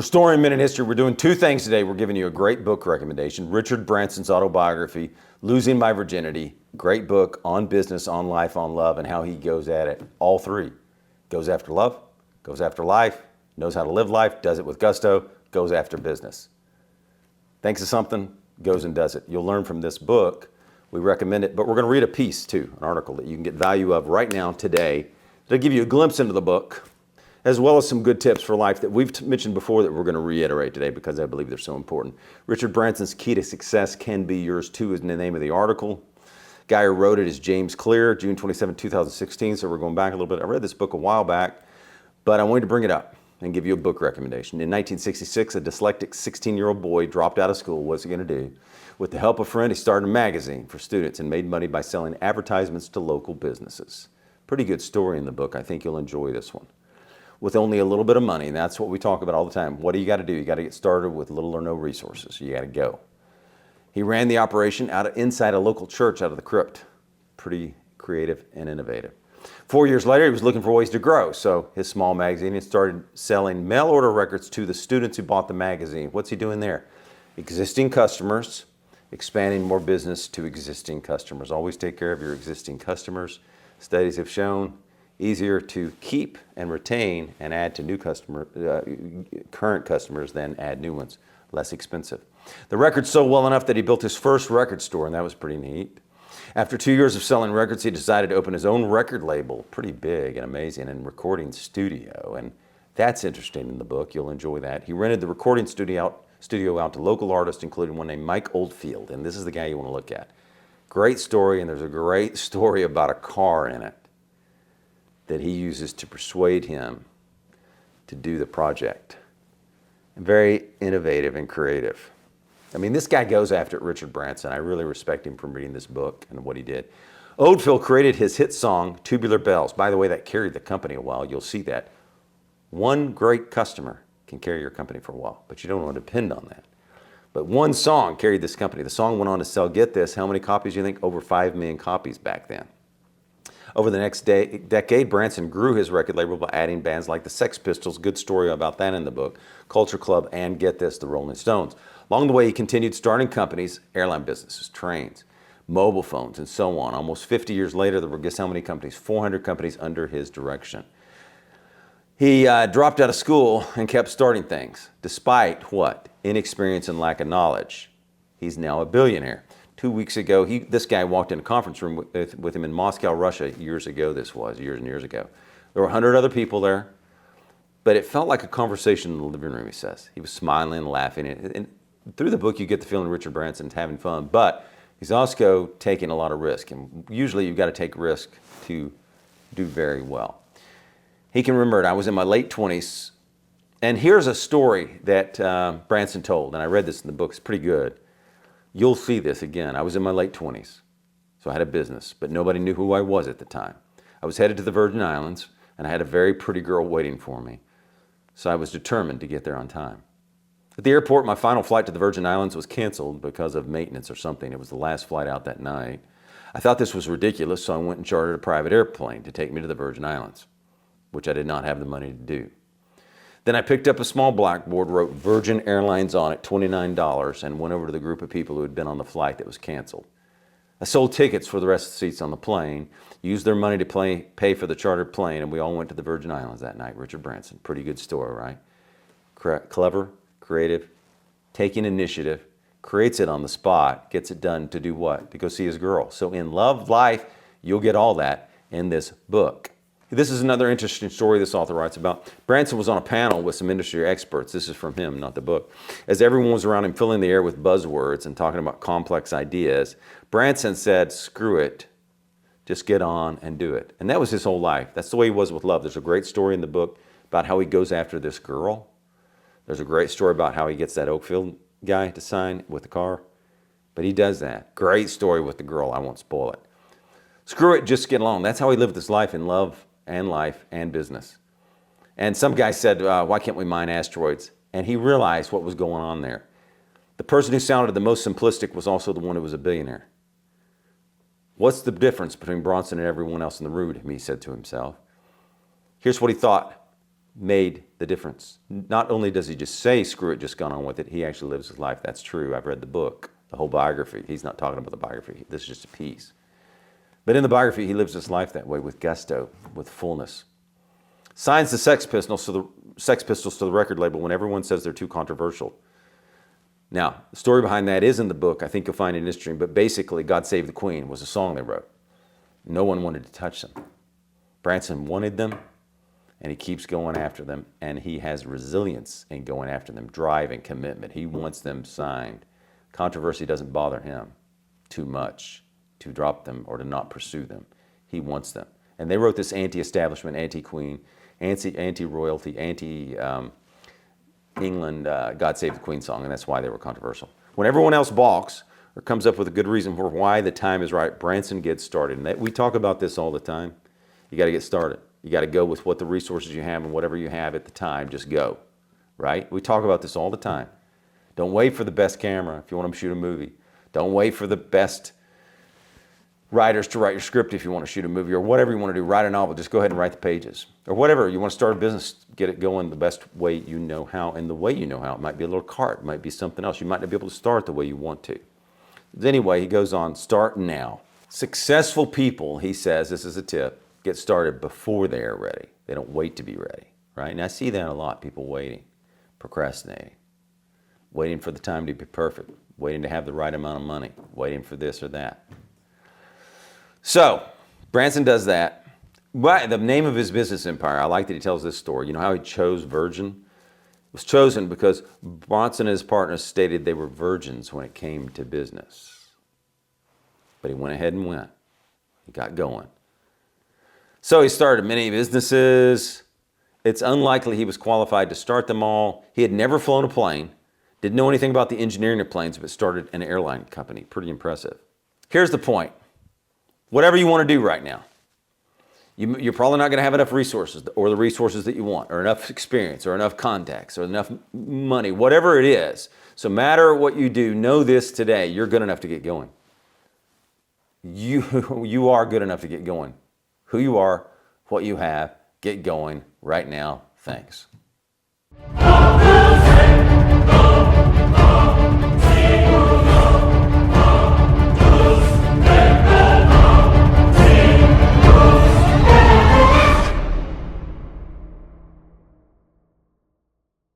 Restoring Men in History, we're doing two things today. We're giving you a great book recommendation, Richard Branson's autobiography, Losing My Virginity. Great book on business, on life, on love, and how he goes at it. All three. Goes after love, goes after life, knows how to live life, does it with gusto, goes after business. Thinks of something, goes and does it. You'll learn from this book. We recommend it, but we're going to read a piece too, an article that you can get value of right now today. That'll give you a glimpse into the book, as well as some good tips for life that we've mentioned before that we're going to reiterate today because I believe they're so important. Richard Branson's Key to Success Can Be Yours Too is the name of the article. Guy who wrote it is James Clear, June 27, 2016, so we're going back a little bit. I read this book a while back, but I wanted to bring it up and give you a book recommendation. In 1966, a dyslexic 16-year-old boy dropped out of school. What's he going to do? With the help of a friend, he started a magazine for students and made money by selling advertisements to local businesses. Pretty good story in the book. I think you'll enjoy this one. With only a little bit of money, and that's what we talk about all the time. What do you got to do? You got to get started with little or no resources. You got to go. He ran the operation inside a local church out of the crypt. Pretty creative and innovative. 4 years later, he was looking for ways to grow. So his small magazine, he started selling mail order records to the students who bought the magazine. What's he doing there? Existing customers, expanding more business to existing customers. Always take care of your existing customers. Studies have shown easier to keep and retain and add to current customers than add new ones. Less expensive. The record sold well enough that he built his first record store, and that was pretty neat. After 2 years of selling records, he decided to open his own record label, pretty big and amazing, and recording studio. And that's interesting in the book. You'll enjoy that. He rented the recording studio out to local artists, including one named Mike Oldfield, and this is the guy you want to look at. Great story, and there's a great story about a car in it that he uses to persuade him to do the project. Very innovative and creative. I mean, this guy goes after it, Richard Branson. I really respect him for reading this book and what he did. Oldfield created his hit song, Tubular Bells. By the way, that carried the company a while. You'll see that. One great customer can carry your company for a while, but you don't want to depend on that. But one song carried this company. The song went on to sell, get this, how many copies do you think? Over 5 million copies back then. Over the next decade, Branson grew his record label by adding bands like the Sex Pistols, good story about that in the book, Culture Club, and get this, the Rolling Stones. Along the way, he continued starting companies, airline businesses, trains, mobile phones, and so on. Almost 50 years later, there were, guess how many companies? 400 companies under his direction. He dropped out of school and kept starting things, despite what? Inexperience and lack of knowledge. He's now a billionaire. 2 weeks ago, this guy walked in a conference room with him in Moscow, Russia, years and years ago. There were 100 other people there, but it felt like a conversation in the living room, he says. He was smiling and laughing. And through the book, you get the feeling Richard Branson's having fun, but he's also taking a lot of risk. And usually you've got to take risk to do very well. He can remember it. I was in my late 20s, and here's a story that Branson told, and I read this in the book. It's pretty good. You'll see this again. I was in my late 20s, so I had a business, but nobody knew who I was at the time. I was headed to the Virgin Islands, and I had a very pretty girl waiting for me, so I was determined to get there on time. At the airport, my final flight to the Virgin Islands was canceled because of maintenance or something. It was the last flight out that night. I thought this was ridiculous, so I went and chartered a private airplane to take me to the Virgin Islands, which I did not have the money to do. Then I picked up a small blackboard, wrote Virgin Airlines on it, $29, and went over to the group of people who had been on the flight that was canceled. I sold tickets for the rest of the seats on the plane, used their money to pay for the chartered plane, and we all went to the Virgin Islands that night. Richard Branson, pretty good story, right? Clever, creative, taking initiative, creates it on the spot, gets it done to do what? To go see his girl. So in love, life, you'll get all that in this book. This is another interesting story this author writes about. Branson was on a panel with some industry experts. This is from him, not the book. As everyone was around him filling the air with buzzwords and talking about complex ideas, Branson said, screw it, just get on and do it. And that was his whole life. That's the way he was with love. There's a great story in the book about how he goes after this girl. There's a great story about how he gets that Oakfield guy to sign with the car. But he does that. Great story with the girl. I won't spoil it. Screw it, just get along. That's how he lived his life in love and life and business. And some guy said, why can't we mine asteroids? And he realized what was going on there. The person who sounded the most simplistic was also the one who was a billionaire. What's the difference between Branson and everyone else in the room, he said to himself. Here's what he thought made the difference. Not only does he just say, screw it, just gone on with it, he actually lives his life. That's true. I've read the book, the whole biography. He's not talking about the biography. This is just a piece. But in the biography, he lives his life that way with gusto, with fullness. Signs the Sex Pistols to the record label when everyone says they're too controversial. Now, the story behind that is in the book. I think you'll find it interesting. But basically, God Save the Queen was a song they wrote. No one wanted to touch them. Branson wanted them, and he keeps going after them. And he has resilience in going after them, drive and commitment. He wants them signed. Controversy doesn't bother him too much to drop them or to not pursue them. He wants them. And they wrote this anti-establishment, anti-queen, anti-royalty, anti-England, God Save the Queen song, and that's why they were controversial. When everyone else balks or comes up with a good reason for why the time is right, Branson gets started. And we talk about this all the time. You got to get started. You got to go with what the resources you have and whatever you have at the time, just go, right? We talk about this all the time. Don't wait for the best camera if you want to shoot a movie. Don't wait for the best writers to write your script if you want to shoot a movie, or whatever you want to do. Write a novel, just go ahead and write the pages. Or whatever, you want to start a business, get it going the best way you know how, and the way you know how. It might be a little cart, it might be something else. You might not be able to start the way you want to. Anyway, he goes on, start now. Successful people, he says, this is a tip, get started before they are ready. They don't wait to be ready, right? And I see that a lot, people waiting, procrastinating, waiting for the time to be perfect, waiting to have the right amount of money, waiting for this or that. So, Branson does that. But the name of his business empire, I like that he tells this story. You know how he chose Virgin? It was chosen because Branson and his partners stated they were virgins when it came to business. But he went ahead and went. He got going. So he started many businesses. It's unlikely he was qualified to start them all. He had never flown a plane, didn't know anything about the engineering of planes, but started an airline company. Pretty impressive. Here's the point. Whatever you want to do right now, you're probably not going to have enough resources or the resources that you want, or enough experience, or enough contacts, or enough money, whatever it is. So no matter what you do, know this today, you're good enough to get going. You are good enough to get going. Who you are, what you have, get going right now. Thanks.